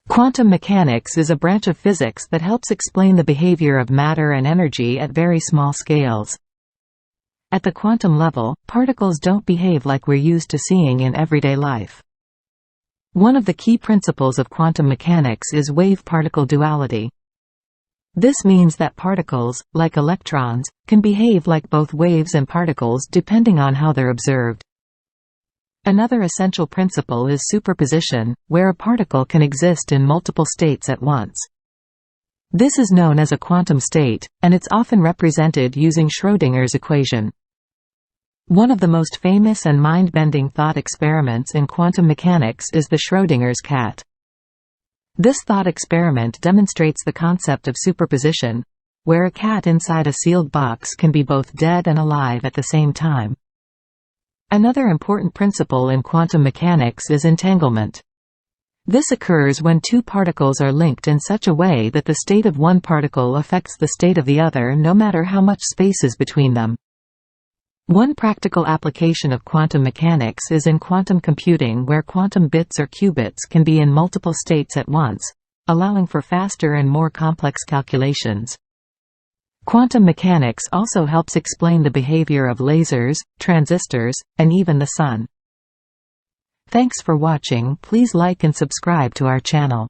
Quantum mechanics is a branch of physics that helps explain the behavior of matter and energy at very small scales. At the quantum level, particles don't behave like we're used to seeing in everyday life. One of the key principles of quantum mechanics is wave-particle duality. This means that particles, like electrons, can behave like both waves and particles depending on how they're observed. Another essential principle is superposition, where a particle can exist in multiple states at once. This is known as a quantum state, and it's often represented using Schrödinger's equation. One of the most famous and mind-bending thought experiments in quantum mechanics is the Schrödinger's cat. This thought experiment demonstrates the concept of superposition, where a cat inside a sealed box can be both dead and alive at the same time. Another important principle in quantum mechanics is entanglement. This occurs when two particles are linked in such a way that the state of one particle affects the state of the other no matter how much space is between them. One practical application of quantum mechanics is in quantum computing, where quantum bits or qubits can be in multiple states at once, allowing for faster and more complex calculations. Quantum mechanics also helps explain the behavior of lasers, transistors, and even the sun. Thanks for watching. Please like and subscribe to our channel.